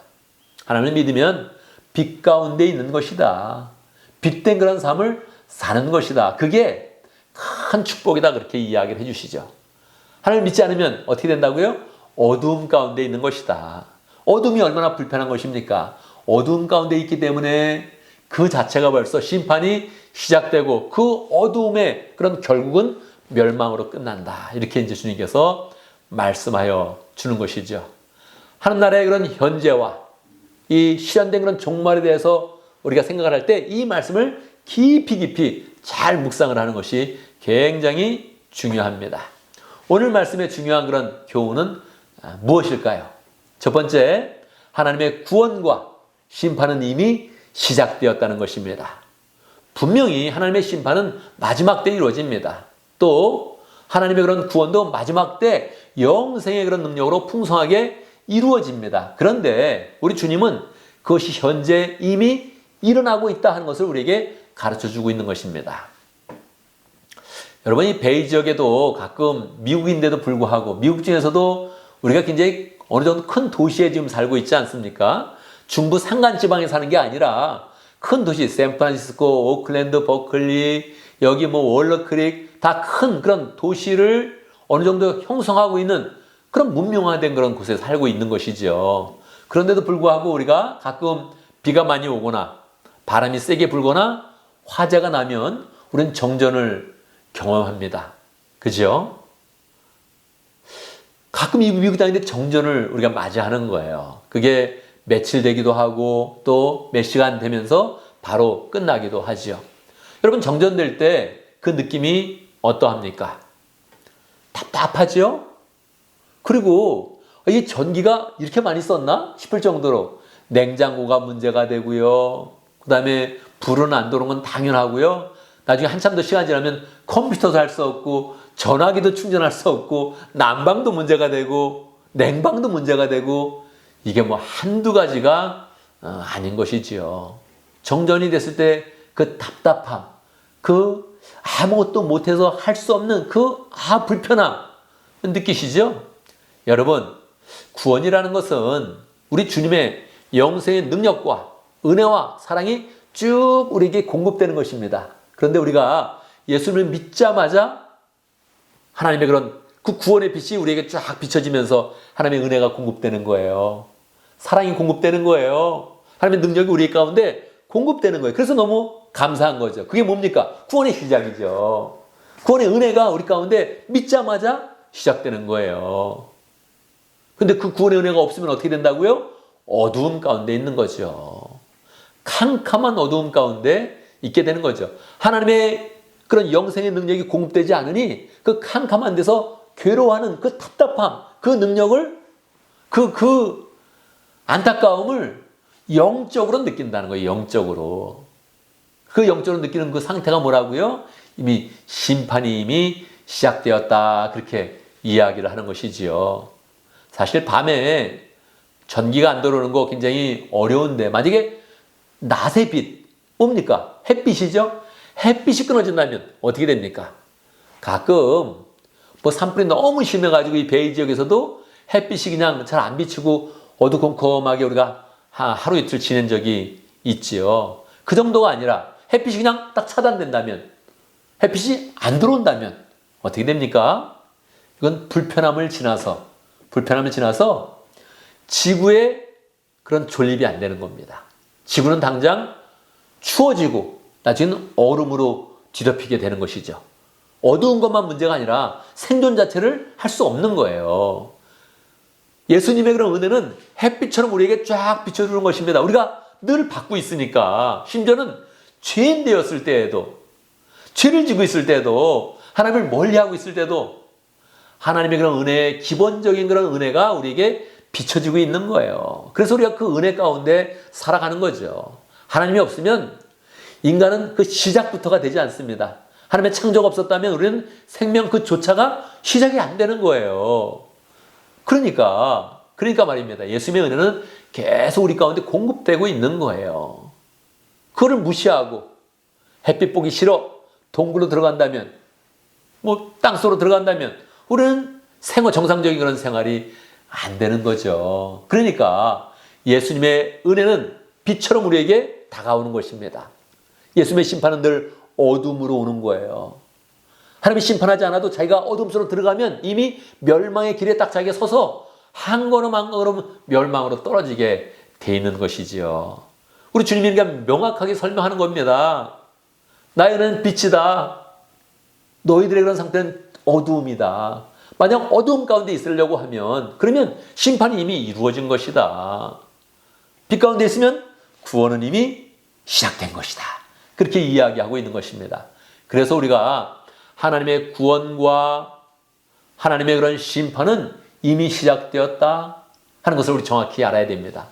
하나님을 믿으면 빛 가운데 있는 것이다. 빛된 그런 삶을 사는 것이다. 그게 큰 축복이다. 그렇게 이야기를 해주시죠. 하나님을 믿지 않으면 어떻게 된다고요? 어두움 가운데 있는 것이다. 어둠이 얼마나 불편한 것입니까? 어두움 가운데 있기 때문에 그 자체가 벌써 심판이 시작되고 그 어두움의 그런 결국은 멸망으로 끝난다. 이렇게 이제 주님께서 말씀하여 주는 것이죠. 하늘나라의 그런 현재와 이 실현된 그런 종말에 대해서 우리가 생각을 할 때 이 말씀을 깊이 잘 묵상을 하는 것이 굉장히 중요합니다. 오늘 말씀의 중요한 그런 교훈은 무엇일까요? 첫 번째, 하나님의 구원과 심판은 이미 시작되었다는 것입니다. 분명히 하나님의 심판은 마지막 때 이루어집니다. 또 하나님의 그런 구원도 마지막 때 영생의 그런 능력으로 풍성하게 이루어집니다. 그런데 우리 주님은 그것이 현재 이미 일어나고 있다 하는 것을 우리에게 가르쳐주고 있는 것입니다. 여러분, 이 베이 지역에도 가끔 미국인데도 불구하고 미국 중에서도 우리가 굉장히 어느 정도 큰 도시에 지금 살고 있지 않습니까? 중부 산간지방에 사는 게 아니라 큰 도시, 샌프란시스코, 오클랜드, 버클리, 여기 뭐 월러크릭 다 큰 그런 도시를 어느 정도 형성하고 있는 그런 문명화된 그런 곳에 살고 있는 것이죠. 그런데도 불구하고 우리가 가끔 비가 많이 오거나 바람이 세게 불거나 화재가 나면 우리는 정전을 경험합니다. 그죠? 가끔 이 미국 다니는데 정전을 우리가 맞이하는 거예요. 그게 며칠 되기도 하고 또 몇 시간 되면서 바로 끝나기도 하지요. 여러분 정전될 때 그 느낌이 어떠합니까? 답답하지요? 그리고 이 전기가 이렇게 많이 썼나 싶을 정도로 냉장고가 문제가 되고요. 그 다음에 불은 안 들어오는 건 당연하고요. 나중에 한참 더 시간 지나면 컴퓨터도 할 수 없고 전화기도 충전할 수 없고 난방도 문제가 되고 냉방도 문제가 되고 이게 뭐 한두 가지가 아닌 것이지요. 정전이 됐을 때 그 답답함, 그 아무것도 못해서 할 수 없는 그 불편함 느끼시죠? 여러분 구원이라는 것은 우리 주님의 영생의 능력과 은혜와 사랑이 쭉 우리에게 공급되는 것입니다. 그런데 우리가 예수님을 믿자마자 하나님의 그런 그 구원의 빛이 우리에게 쫙 비춰지면서 하나님의 은혜가 공급되는 거예요. 사랑이 공급되는 거예요. 하나님의 능력이 우리 가운데 공급되는 거예요. 그래서 너무 감사한 거죠. 그게 뭡니까? 구원의 시작이죠. 구원의 은혜가 우리 가운데 믿자마자 시작되는 거예요. 근데 그 구원의 은혜가 없으면 어떻게 된다고요? 어두움 가운데 있는 거죠. 캄캄한 어두움 가운데 있게 되는 거죠. 하나님의 그런 영생의 능력이 공급되지 않으니 그 캄캄한 데서 괴로워하는 그 답답함, 그 능력을, 그 안타까움을 영적으로 느낀다는 거예요. 영적으로. 그 영적으로 느끼는 그 상태가 뭐라고요? 이미 심판이 이미 시작되었다. 그렇게 이야기를 하는 것이지요. 사실 밤에 전기가 안 들어오는 거 굉장히 어려운데 만약에 낮의 빛, 뭡니까? 햇빛이죠? 햇빛이 끊어진다면 어떻게 됩니까? 가끔 뭐 산불이 너무 심해가지고 이 베이 지역에서도 햇빛이 그냥 잘 안 비치고 어두컴컴하게 우리가 하루 이틀 지낸 적이 있지요. 그 정도가 아니라 햇빛이 그냥 딱 차단된다면, 햇빛이 안 들어온다면 어떻게 됩니까? 이건 불편함을 지나서 지구에 그런 존립이 안 되는 겁니다. 지구는 당장 추워지고 나중에는 얼음으로 뒤덮이게 되는 것이죠. 어두운 것만 문제가 아니라 생존 자체를 할 수 없는 거예요. 예수님의 그런 은혜는 햇빛처럼 우리에게 쫙 비춰주는 것입니다. 우리가 늘 받고 있으니까, 심지어는 죄인 되었을 때에도, 죄를 지고 있을 때도, 하나님을 멀리하고 있을 때도 하나님의 그런 은혜, 기본적인 그런 은혜가 우리에게 비춰지고 있는 거예요. 그래서 우리가 그 은혜 가운데 살아가는 거죠. 하나님이 없으면 인간은 그 시작부터가 되지 않습니다. 하나님의 창조가 없었다면 우리는 생명 그조차가 시작이 안 되는 거예요. 그러니까 말입니다. 예수님의 은혜는 계속 우리 가운데 공급되고 있는 거예요. 그거를 무시하고 햇빛 보기 싫어 동굴로 들어간다면, 뭐 땅속으로 들어간다면 우리는 정상적인 그런 생활이 안 되는 거죠. 그러니까 예수님의 은혜는 빛처럼 우리에게 다가오는 것입니다. 예수님의 심판은 늘 어둠으로 오는 거예요. 하나님이 심판하지 않아도 자기가 어둠 속으로 들어가면 이미 멸망의 길에 딱 자기가 서서 한 걸음 한 걸음 멸망으로 떨어지게 돼 있는 것이지요. 우리 주님이 그러니까 명확하게 설명하는 겁니다. 나의 은혜는 빛이다. 너희들의 그런 상태는 어두움이다. 만약 어두움 가운데 있으려고 하면 그러면 심판이 이미 이루어진 것이다. 빛 가운데 있으면 구원은 이미 시작된 것이다. 그렇게 이야기하고 있는 것입니다. 그래서 우리가 하나님의 구원과 하나님의 그런 심판은 이미 시작되었다 하는 것을 우리 정확히 알아야 됩니다.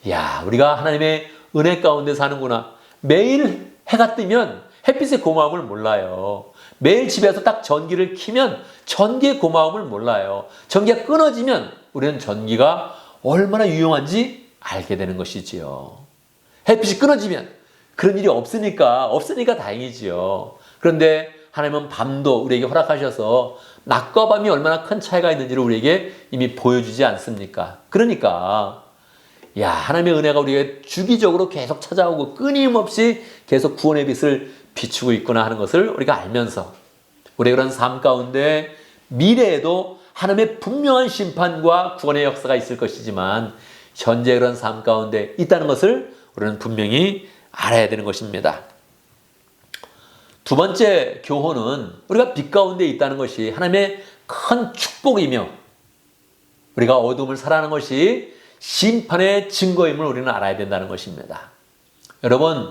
야, 우리가 하나님의 은혜 가운데 사는구나. 매일 해가 뜨면 햇빛의 고마움을 몰라요. 매일 집에서 딱 전기를 켜면 전기의 고마움을 몰라요. 전기가 끊어지면 우리는 전기가 얼마나 유용한지 알게 되는 것이지요. 햇빛이 끊어지면 그런 일이 없으니까 다행이지요. 그런데 하나님은 밤도 우리에게 허락하셔서 낮과 밤이 얼마나 큰 차이가 있는지를 우리에게 이미 보여주지 않습니까? 그러니까 하나님의 은혜가 우리에게 주기적으로 계속 찾아오고 끊임없이 계속 구원의 빛을 비추고 있구나 하는 것을 우리가 알면서 우리의 그런 삶 가운데 미래에도 하나님의 분명한 심판과 구원의 역사가 있을 것이지만 현재 그런 삶 가운데 있다는 것을 우리는 분명히 알아야 되는 것입니다. 두 번째 교훈은 우리가 빛 가운데 있다는 것이 하나님의 큰 축복이며 우리가 어둠을 사랑하는 것이 심판의 증거임을 우리는 알아야 된다는 것입니다. 여러분,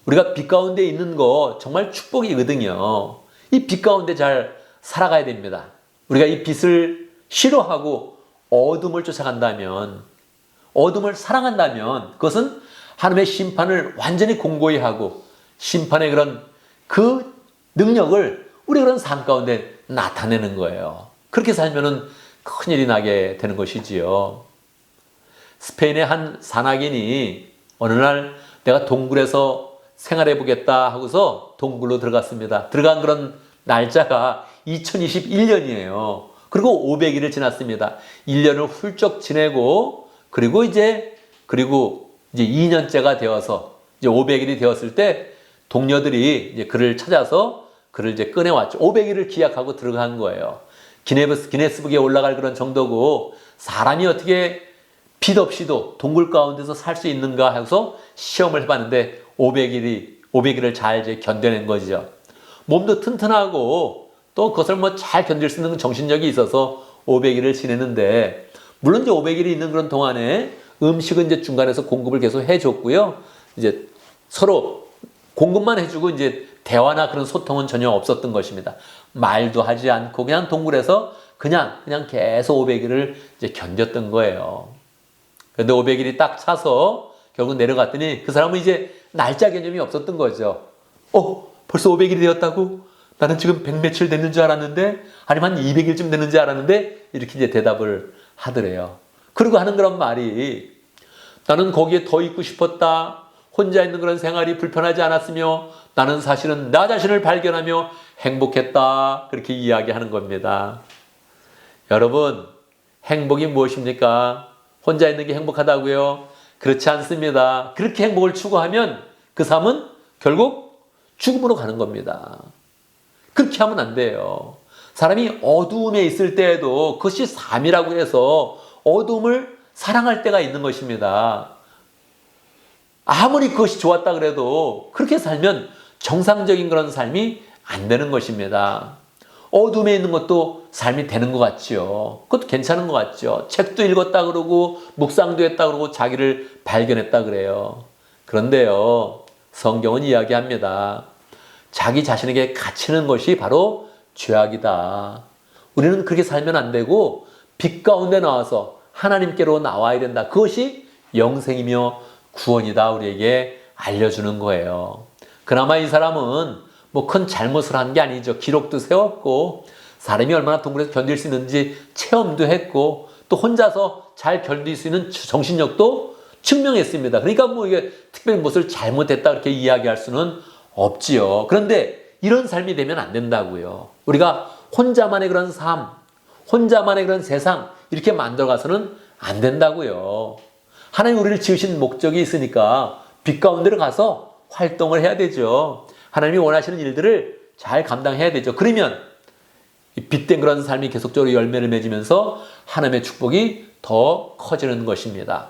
우리가 빛 가운데 있는 거 정말 축복이거든요. 이 빛 가운데 잘 살아가야 됩니다. 우리가 이 빛을 싫어하고 어둠을 쫓아간다면, 어둠을 사랑한다면 그것은 하나님의 심판을 완전히 공고히 하고 심판의 그런 그 능력을 우리 그런 삶 가운데 나타내는 거예요. 그렇게 살면은 큰일이 나게 되는 것이지요. 스페인의 한 산악인이 어느 날 내가 동굴에서 생활해 보겠다 하고서 동굴로 들어갔습니다. 들어간 그런 날짜가 2021년이에요. 그리고 500일을 지났습니다. 1년을 훌쩍 지내고 그리고 이제 2년째가 되어서 이제 500일이 되었을 때 동료들이 이제 그를 찾아서 그를 이제 꺼내왔죠. 500일을 기약하고 들어간 거예요. 기네스북에 올라갈 그런 정도고 사람이 어떻게 빛 없이도 동굴 가운데서 살 수 있는가 해서 시험을 해봤는데 500일을 잘 이제 견뎌낸 거죠. 몸도 튼튼하고 또 그것을 뭐 잘 견딜 수 있는 정신력이 있어서 500일을 지내는데 물론 이제 500일이 있는 그런 동안에 음식은 이제 중간에서 공급을 계속 해줬고요. 이제 서로 공급만 해주고 이제 대화나 그런 소통은 전혀 없었던 것입니다. 말도 하지 않고 그냥 동굴에서 그냥 계속 500일을 이제 견뎠던 거예요. 그런데 500일이 딱 차서 결국 내려갔더니 그 사람은 이제 날짜 개념이 없었던 거죠. 벌써 500일이 되었다고? 나는 지금 100며칠 됐는 줄 알았는데 아니면 한 200일쯤 됐는 줄 알았는데 이렇게 이제 대답을 하더래요. 그리고 하는 그런 말이 나는 거기에 더 있고 싶었다. 혼자 있는 그런 생활이 불편하지 않았으며 나는 사실은 나 자신을 발견하며 행복했다. 그렇게 이야기하는 겁니다. 여러분, 행복이 무엇입니까? 혼자 있는 게 행복하다고요? 그렇지 않습니다. 그렇게 행복을 추구하면 그 삶은 결국 죽음으로 가는 겁니다. 그렇게 하면 안 돼요. 사람이 어두움에 있을 때에도 그것이 삶이라고 해서 어두움을 사랑할 때가 있는 것입니다. 아무리 그것이 좋았다 그래도 그렇게 살면 정상적인 그런 삶이 안 되는 것입니다. 어둠에 있는 것도 삶이 되는 것 같지요. 그것도 괜찮은 것 같죠. 책도 읽었다 그러고 묵상도 했다 그러고 자기를 발견했다 그래요. 그런데요, 성경은 이야기합니다. 자기 자신에게 갇히는 것이 바로 죄악이다. 우리는 그렇게 살면 안 되고 빛 가운데 나와서 하나님께로 나와야 된다. 그것이 영생이며 구원이다. 우리에게 알려주는 거예요. 그나마 이 사람은 뭐 큰 잘못을 한 게 아니죠. 기록도 세웠고 사람이 얼마나 동굴에서 견딜 수 있는지 체험도 했고 또 혼자서 잘 견딜 수 있는 정신력도 증명했습니다. 그러니까 뭐 이게 특별히 무엇을 잘못했다 그렇게 이야기할 수는 없지요. 그런데 이런 삶이 되면 안 된다고요. 우리가 혼자만의 그런 삶, 혼자만의 그런 세상 이렇게 만들어가서는 안 된다고요. 하나님 우리를 지으신 목적이 있으니까 빛 가운데로 가서 활동을 해야 되죠. 하나님이 원하시는 일들을 잘 감당해야 되죠. 그러면 빛된 그런 삶이 계속적으로 열매를 맺으면서 하나님의 축복이 더 커지는 것입니다.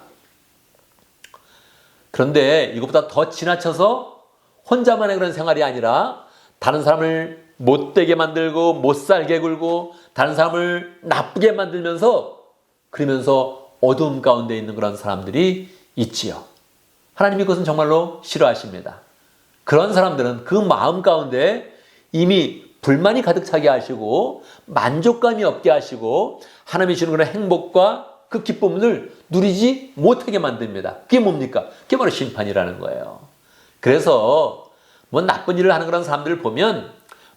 그런데 이것보다 더 지나쳐서 혼자만의 그런 생활이 아니라 다른 사람을 못되게 만들고 못 살게 굴고 다른 사람을 나쁘게 만들면서 그러면서 어두움 가운데 있는 그런 사람들이 있지요. 하나님이 그것은 정말로 싫어하십니다. 그런 사람들은 그 마음 가운데 이미 불만이 가득 차게 하시고 만족감이 없게 하시고 하나님이 주는 그런 행복과 그 기쁨을 누리지 못하게 만듭니다. 그게 뭡니까? 그게 바로 심판이라는 거예요. 그래서 뭐 나쁜 일을 하는 그런 사람들을 보면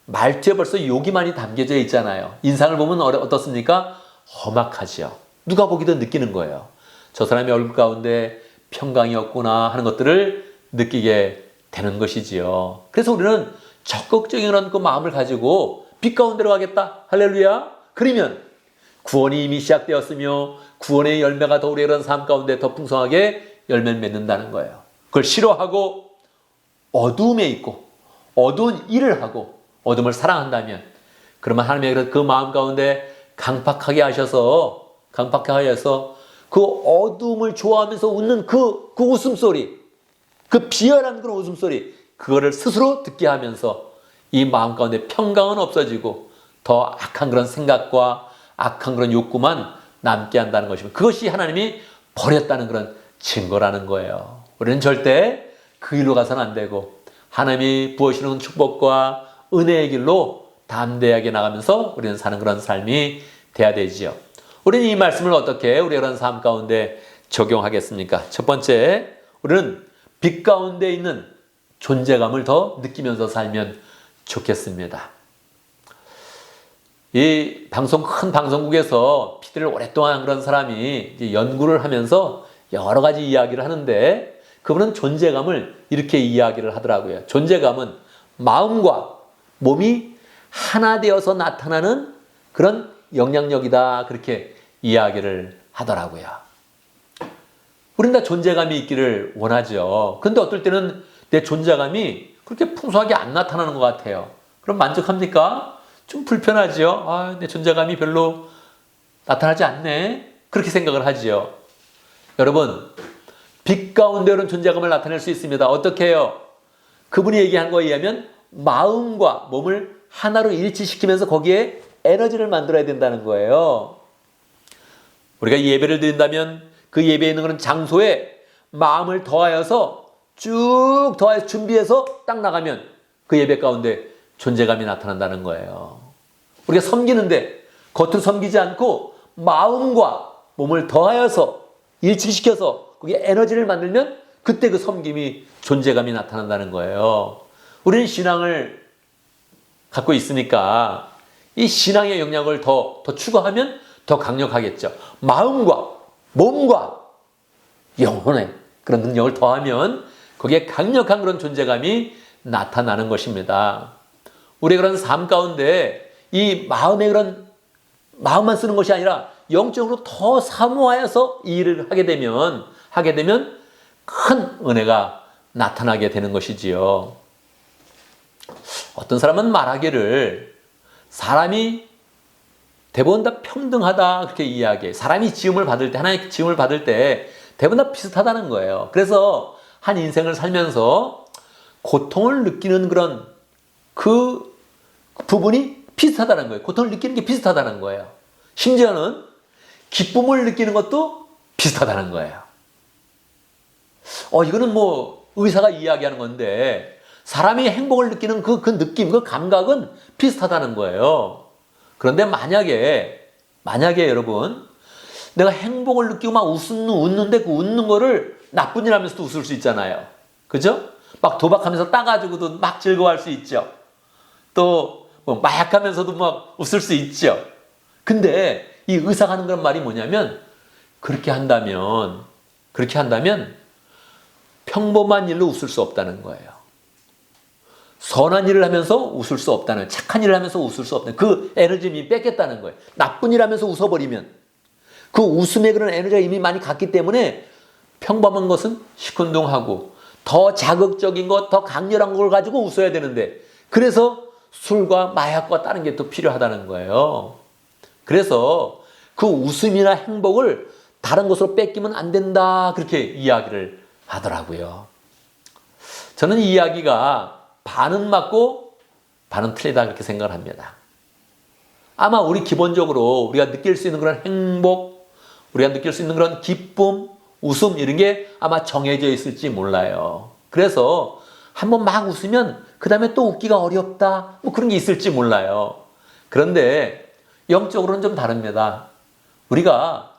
말투에 벌써 욕이 많이 담겨져 있잖아요. 인상을 보면 어떻습니까? 험악하지요. 누가 보기도 느끼는 거예요. 저 사람의 얼굴 가운데 평강이 없구나 하는 것들을 느끼게 되는 것이지요. 그래서 우리는 적극적인 그런 그 마음을 가지고 빛 가운데로 가겠다. 할렐루야. 그러면 구원이 이미 시작되었으며 구원의 열매가 더 우리의 그런 삶 가운데 더 풍성하게 열매를 맺는다는 거예요. 그걸 싫어하고 어두움에 있고 어두운 일을 하고 어둠을 사랑한다면 그러면 하나님의 그 마음 가운데 강팍하게 하셔서 그 어두움을 좋아하면서 웃는 그 웃음소리, 그 비열한 그런 웃음소리, 그거를 스스로 듣게 하면서 이 마음 가운데 평강은 없어지고 더 악한 그런 생각과 악한 그런 욕구만 남게 한다는 것입니다. 그것이 하나님이 버렸다는 그런 증거라는 거예요. 우리는 절대 그 길로 가서는 안 되고 하나님이 부어주시는 축복과 은혜의 길로 담대하게 나가면서 우리는 사는 그런 삶이 돼야 되지요. 우리는 이 말씀을 어떻게 우리의 그런 삶 가운데 적용하겠습니까? 첫 번째, 우리는 빛 가운데 있는 존재감을 더 느끼면서 살면 좋겠습니다. 이 큰 방송국에서 PD를 오랫동안 한 그런 사람이 이제 연구를 하면서 여러 가지 이야기를 하는데 그분은 존재감을 이렇게 이야기를 하더라고요. 존재감은 마음과 몸이 하나 되어서 나타나는 그런 영향력이다. 그렇게 이야기를 하더라고요. 우린 다 존재감이 있기를 원하죠. 근데 어떨 때는 내 존재감이 그렇게 풍성하게 안 나타나는 것 같아요. 그럼 만족합니까? 좀 불편하죠. 아, 내 존재감이 별로 나타나지 않네. 그렇게 생각을 하지요. 여러분, 빛 가운데 그런 존재감을 나타낼 수 있습니다. 어떻게 해요? 그분이 얘기한 거에 의하면 마음과 몸을 하나로 일치시키면서 거기에 에너지를 만들어야 된다는 거예요. 우리가 예배를 드린다면 그 예배에 있는 그런 장소에 마음을 더하여서 쭉 더해서 준비해서 딱 나가면 그 예배 가운데 존재감이 나타난다는 거예요. 우리가 섬기는데 겉으로 섬기지 않고 마음과 몸을 더하여서 일치시켜서 거기에 에너지를 만들면 그때 그 섬김이 존재감이 나타난다는 거예요. 우리는 신앙을 갖고 있으니까 이 신앙의 영역을 더 추구하면 더 강력하겠죠. 마음과 몸과 영혼의 그런 능력을 더하면 거기에 강력한 그런 존재감이 나타나는 것입니다. 우리의 그런 삶 가운데 이 마음의 그런 마음만 쓰는 것이 아니라 영적으로 더 사모하여서 이 일을 하게 되면 큰 은혜가 나타나게 되는 것이지요. 어떤 사람은 말하기를 사람이 대부분 다 평등하다 그렇게 이야기해. 사람이 지음을 받을 때, 하나님의 지음을 받을 때 대부분 다 비슷하다는 거예요. 그래서 한 인생을 살면서 고통을 느끼는 그런 그 부분이 비슷하다는 거예요. 고통을 느끼는 게 비슷하다는 거예요. 심지어는 기쁨을 느끼는 것도 비슷하다는 거예요. 이거는 뭐 의사가 이야기하는 건데 사람이 행복을 느끼는 그 느낌, 그 감각은 비슷하다는 거예요. 그런데 만약에 여러분 내가 행복을 느끼고 막 웃는데 그 웃는 거를 나쁜 일 하면서도 웃을 수 있잖아요. 그죠? 막 도박하면서 따가지고도 막 즐거워할 수 있죠. 또 뭐 마약하면서도 막 웃을 수 있죠. 근데 이 의사가 하는 그런 말이 뭐냐면 그렇게 한다면 평범한 일로 웃을 수 없다는 거예요. 선한 일을 하면서 웃을 수 없다는, 착한 일을 하면서 웃을 수 없다는 그 에너지를 이미 뺏겠다는 거예요. 나쁜 일 하면서 웃어버리면 그 웃음의 그런 에너지가 이미 많이 갔기 때문에 평범한 것은 시큰둥하고 더 자극적인 것, 더 강렬한 걸 가지고 웃어야 되는데 그래서 술과 마약과 다른 게 또 필요하다는 거예요. 그래서 그 웃음이나 행복을 다른 것으로 뺏기면 안 된다 그렇게 이야기를 하더라고요. 저는 이 이야기가 반은 맞고 반은 틀리다 그렇게 생각을 합니다. 아마 우리 기본적으로 우리가 느낄 수 있는 그런 행복, 우리가 느낄 수 있는 그런 기쁨, 웃음 이런 게 아마 정해져 있을지 몰라요. 그래서 한번 막 웃으면 그 다음에 또 웃기가 어렵다 뭐 그런 게 있을지 몰라요. 그런데 영적으로는 좀 다릅니다. 우리가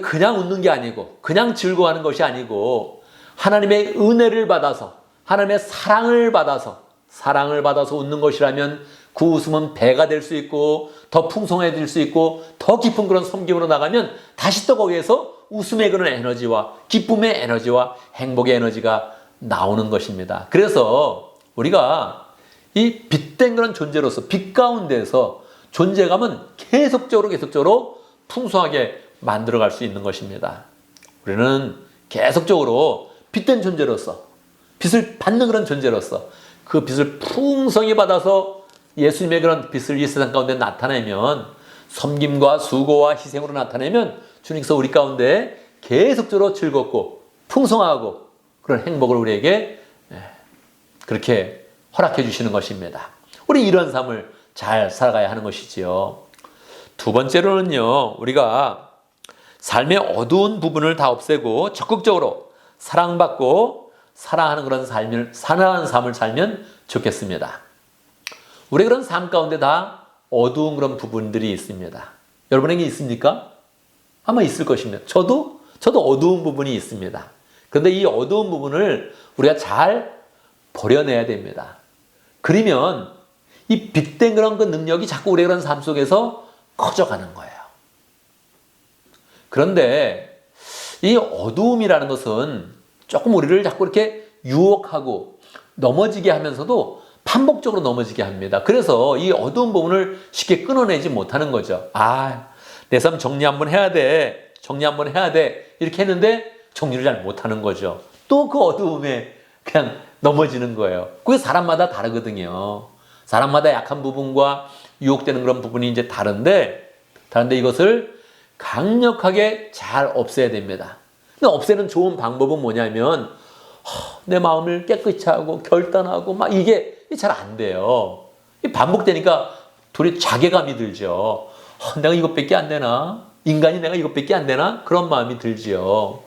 그냥 웃는 게 아니고 그냥 즐거워하는 것이 아니고 하나님의 은혜를 받아서 하나님의 사랑을 받아서 웃는 것이라면 그 웃음은 배가 될 수 있고 더 풍성해질 수 있고 더 깊은 그런 섬김으로 나가면 다시 또 거기에서 웃음의 그런 에너지와 기쁨의 에너지와 행복의 에너지가 나오는 것입니다. 그래서 우리가 이 빛된 그런 존재로서 빛 가운데서 존재감은 계속적으로 풍성하게 만들어갈 수 있는 것입니다. 우리는 계속적으로 빛된 존재로서 빛을 받는 그런 존재로서 그 빛을 풍성히 받아서 예수님의 그런 빛을 이 세상 가운데 나타내면 섬김과 수고와 희생으로 나타내면 주님께서 우리 가운데 계속적으로 즐겁고 풍성하고 그런 행복을 우리에게 그렇게 허락해 주시는 것입니다. 우리 이런 삶을 잘 살아가야 하는 것이지요. 두 번째로는요, 우리가 삶의 어두운 부분을 다 없애고 적극적으로 사랑받고 사랑하는 그런 사랑하는 삶을 살면 좋겠습니다. 우리 그런 삶 가운데 다 어두운 그런 부분들이 있습니다. 여러분에게 있습니까? 아마 있을 것입니다. 저도 어두운 부분이 있습니다. 그런데 이 어두운 부분을 우리가 잘 버려내야 됩니다. 그러면 이 빛된 그런 그 능력이 자꾸 우리의 그런 삶 속에서 커져가는 거예요. 그런데 이 어두움이라는 것은 조금 우리를 자꾸 이렇게 유혹하고 넘어지게 하면서도 반복적으로 넘어지게 합니다. 그래서 이 어두운 부분을 쉽게 끊어내지 못하는 거죠. 내 삶 정리 한번 해야 돼. 정리 한번 해야 돼. 이렇게 했는데 정리를 잘 못하는 거죠. 또 그 어두움에 그냥 넘어지는 거예요. 그게 사람마다 다르거든요. 사람마다 약한 부분과 유혹되는 그런 부분이 이제 다른데 이것을 강력하게 잘 없애야 됩니다. 근데 없애는 좋은 방법은 뭐냐면 내 마음을 깨끗이 하고 결단하고 막 이게 잘 안 돼요. 반복되니까 둘이 자괴감이 들죠. 내가 이것밖에 안 되나? 인간이 내가 이것밖에 안 되나? 그런 마음이 들지요.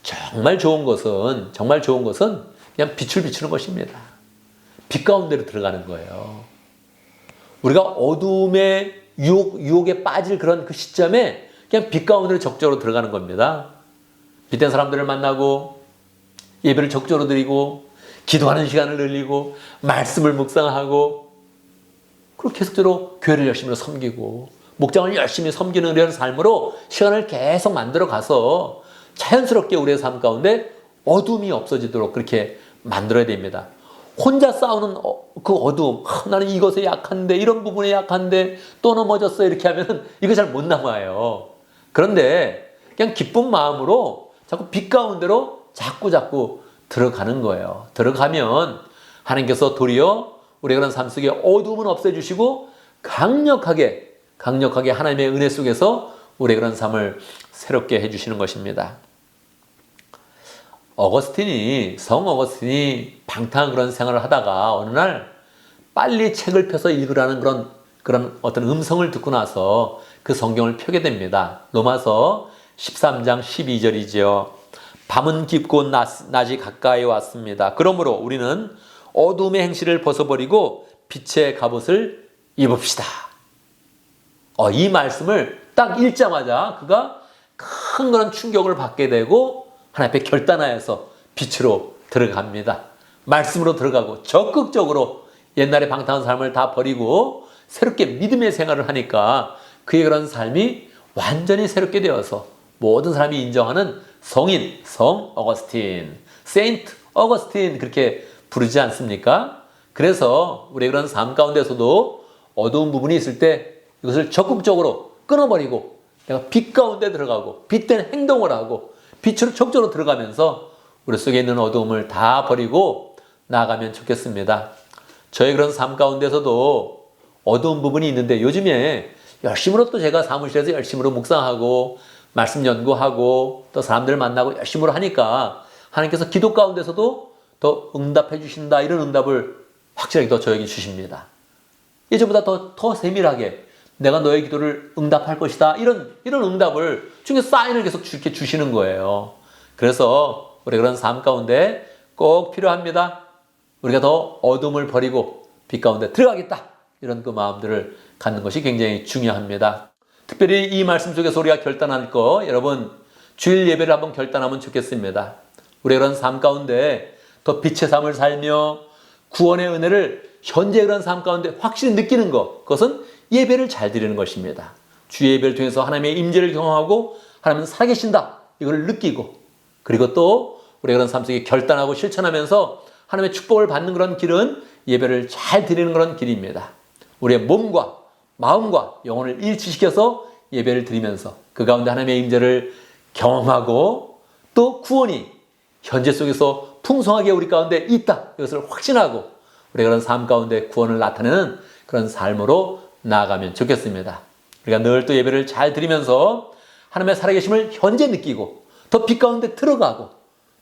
정말 좋은 것은 그냥 빛을 비추는 것입니다. 빛 가운데로 들어가는 거예요. 우리가 어두움의 유혹에 빠질 그런 그 시점에 그냥 빛 가운데로 적극적으로 들어가는 겁니다. 빛된 사람들을 만나고 예배를 적극적으로 드리고 기도하는 시간을 늘리고 말씀을 묵상하고 그리고 계속적으로 교회를 열심히 섬기고 목장을 열심히 섬기는 이런 삶으로 시간을 계속 만들어 가서 자연스럽게 우리의 삶 가운데 어둠이 없어지도록 그렇게 만들어야 됩니다. 혼자 싸우는 그 어두움, 나는 이것에 약한데 이런 부분에 약한데 또 넘어졌어 이렇게 하면 이거 잘 못 남아요. 그런데 그냥 기쁜 마음으로 자꾸 빛 가운데로 자꾸 들어가는 거예요. 들어가면 하나님께서 도리어 우리의 그런 삶 속에 어두움은 없애주시고 강력하게 하나님의 은혜 속에서 우리의 그런 삶을 새롭게 해주시는 것입니다. 성 어거스틴이 방탕한 그런 생활을 하다가 어느 날 빨리 책을 펴서 읽으라는 그런 어떤 음성을 듣고 나서 그 성경을 펴게 됩니다. 로마서 13장 12절이지요. 밤은 깊고 낮이 가까이 왔습니다. 그러므로 우리는 어둠의 행실을 벗어버리고 빛의 갑옷을 입읍시다. 이 말씀을 딱 읽자마자 그가 큰 그런 충격을 받게 되고 하나님 앞에 결단하여서 빛으로 들어갑니다. 말씀으로 들어가고 적극적으로 옛날의 방탕한 삶을 다 버리고 새롭게 믿음의 생활을 하니까 그의 그런 삶이 완전히 새롭게 되어서 모든 사람이 인정하는 성인, 성 어거스틴, 세인트 어거스틴 그렇게 부르지 않습니까? 그래서 우리의 그런 삶 가운데서도 어두운 부분이 있을 때 이것을 적극적으로 끊어버리고 내가 빛 가운데 들어가고 빛된 행동을 하고 빛으로 적극적으로 들어가면서 우리 속에 있는 어두움을 다 버리고 나아가면 좋겠습니다. 저의 그런 삶 가운데서도 어두운 부분이 있는데 요즘에 열심으로 또 제가 사무실에서 열심으로 묵상하고 말씀 연구하고 또 사람들 만나고 열심으로 하니까 하나님께서 기도 가운데서도 더 응답해 주신다 이런 응답을 확실하게 더 저에게 주십니다. 예전보다 더 세밀하게 내가 너의 기도를 응답할 것이다 이런 응답을 중에 사인을 계속 이렇게 주시는 거예요. 그래서 우리 그런 삶 가운데 꼭 필요합니다. 우리가 더 어둠을 버리고 빛 가운데 들어가겠다 이런 그 마음들을 갖는 것이 굉장히 중요합니다. 특별히 이 말씀 속에서 우리가 결단할 거 여러분 주일 예배를 한번 결단하면 좋겠습니다. 우리 그런 삶 가운데 더 빛의 삶을 살며 구원의 은혜를 현재 그런 삶 가운데 확실히 느끼는 것 그것은 예배를 잘 드리는 것입니다. 주 예배를 통해서 하나님의 임재를 경험하고 하나님은 살아계신다 이걸 느끼고 그리고 또 우리 그런 삶 속에 결단하고 실천하면서 하나님의 축복을 받는 그런 길은 예배를 잘 드리는 그런 길입니다. 우리의 몸과 마음과 영혼을 일치시켜서 예배를 드리면서 그 가운데 하나님의 임재를 경험하고 또 구원이 현재 속에서 풍성하게 우리 가운데 있다 이것을 확신하고 우리가 그런 삶 가운데 구원을 나타내는 그런 삶으로 나아가면 좋겠습니다. 우리가 늘 또 예배를 잘 드리면서 하나님의 살아계심을 현재 느끼고 더 빛 가운데 들어가고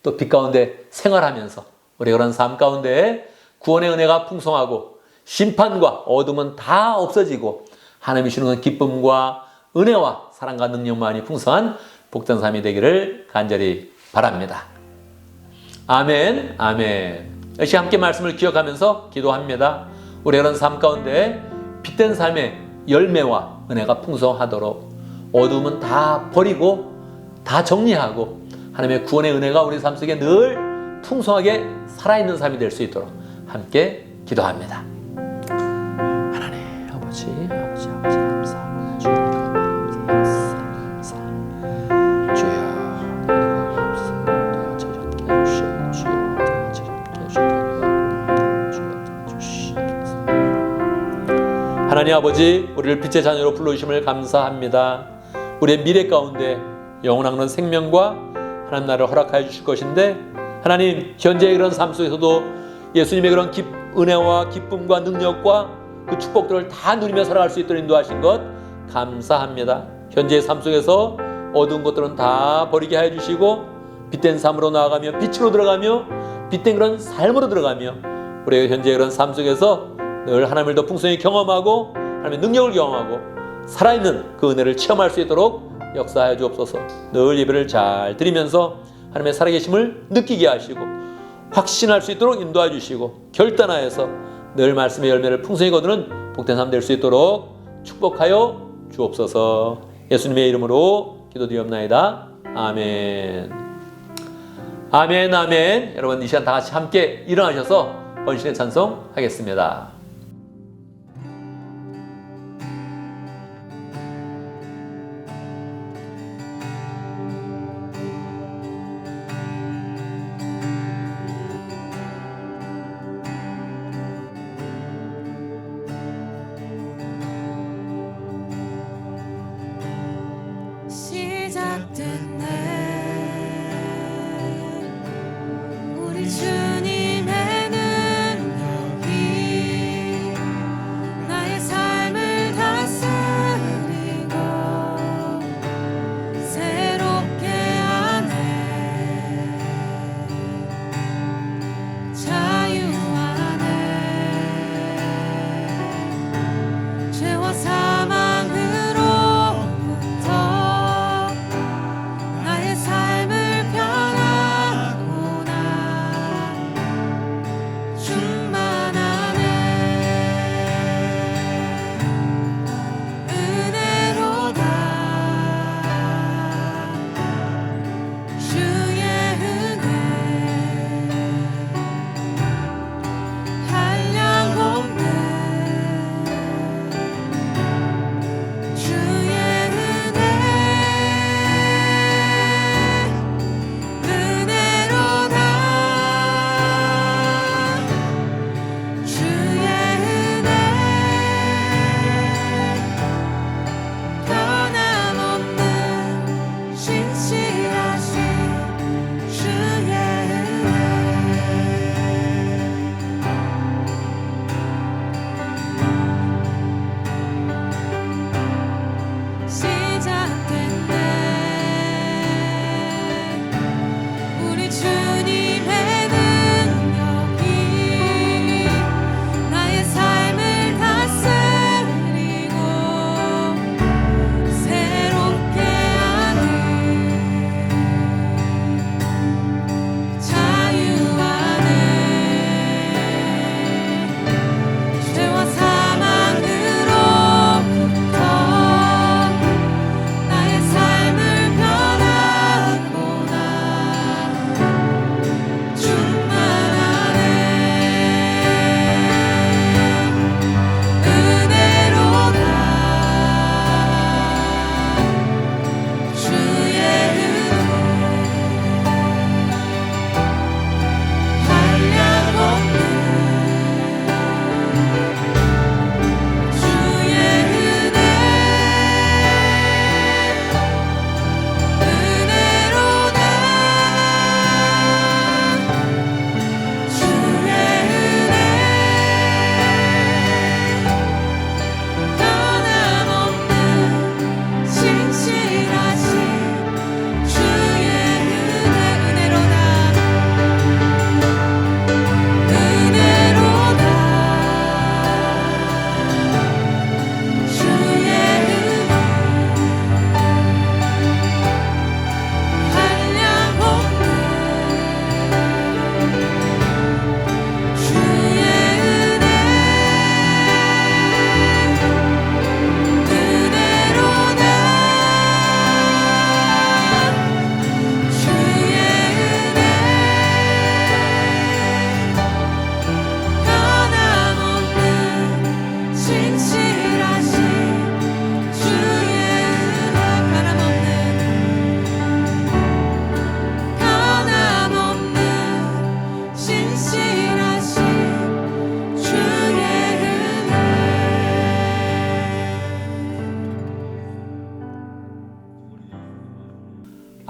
또 빛 가운데 생활하면서 우리가 그런 삶 가운데 구원의 은혜가 풍성하고 심판과 어둠은 다 없어지고 하나님이 주시는 그 기쁨과 은혜와 사랑과 능력만이 풍성한 복된 삶이 되기를 간절히 바랍니다. 아멘, 아멘. 역시 함께 말씀을 기억하면서 기도합니다. 우리가 그런 삶 가운데 빛된 삶의 열매와 은혜가 풍성하도록 어두움은 다 버리고 다 정리하고 하나님의 구원의 은혜가 우리 삶 속에 늘 풍성하게 살아있는 삶이 될 수 있도록 함께 기도합니다. 하나님 아버지 감사합니다. 주여 하나님 아버지, 우리를 빛의 자녀로 불러주심을 감사합니다. 우리의 미래 가운데 영원한 생명과 하나님 나라를 허락하여 주실 것인데, 하나님 현재의 그런 삶 속에서도 예수님의 그런 은혜와 기쁨과 능력과 그 축복들을 다 누리며 살아갈 수 있도록 인도하신 것 감사합니다. 현재의 삶 속에서 어두운 것들은 다 버리게 하여 주시고 빛된 삶으로 나아가며 빛으로 들어가며 빛된 그런 삶으로 들어가며 우리가 현재의 그런 삶 속에서 늘 하나님을 더 풍성히 경험하고 하나님의 능력을 경험하고 살아있는 그 은혜를 체험할 수 있도록 역사하여 주옵소서. 늘 예배를 잘 드리면서 하나님의 살아계심을 느끼게 하시고 확신할 수 있도록 인도해 주시고 결단하여서 늘 말씀의 열매를 풍성히 거두는 복된 삶 될 수 있도록 축복하여 주옵소서. 예수님의 이름으로 기도드리옵나이다. 아멘. 아멘, 아멘. 여러분 이 시간 다 같이 함께 일어나셔서 번신의 찬송 하겠습니다. 시작됐네 우리 주님의 능력이 나의 삶을 다스리고 새롭게 하네 자유하네 죄와 사망으로부터 나의 삶을 변하구나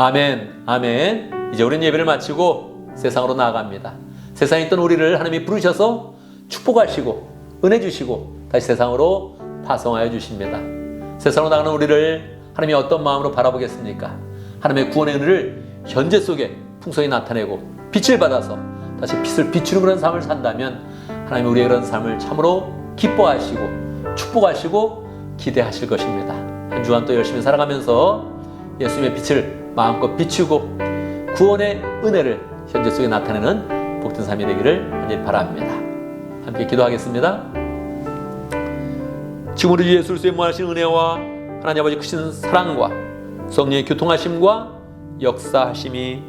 아멘, 아멘. 이제 우리는 예배를 마치고 세상으로 나아갑니다. 세상에 있던 우리를 하나님이 부르셔서 축복하시고 은혜 주시고 다시 세상으로 파송하여 주십니다. 세상으로 나가는 우리를 하나님이 어떤 마음으로 바라보겠습니까? 하나님의 구원의 은혜를 현재 속에 풍성히 나타내고 빛을 받아서 다시 빛을 비추는 그런 삶을 산다면 하나님이 우리의 그런 삶을 참으로 기뻐하시고 축복하시고 기대하실 것입니다. 한 주간 또 열심히 살아가면서 예수님의 빛을 마음껏 비추고 구원의 은혜를 현재 속에 나타내는 복된 삶이 되기를 간절히 바랍니다. 함께 기도하겠습니다. 지금 우리 주 예수 그리스도의 무한하신 은혜와 하나님 아버지 크신 사랑과 성령의 교통하심과 역사하심이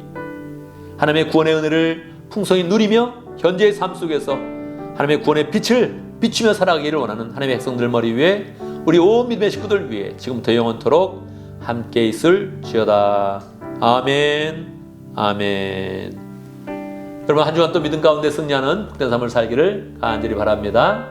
하나님의 구원의 은혜를 풍성히 누리며 현재의 삶 속에서 하나님의 구원의 빛을 비추며 살아가기를 원하는 하나님의 백성들 머리 위에 우리 온 믿음의 식구들 위해 지금부터 영원토록 함께 있을지어다. 아멘, 아멘. 여러분 한 주간 또 믿음 가운데 승리하는 복된 삶을 살기를 간절히 바랍니다.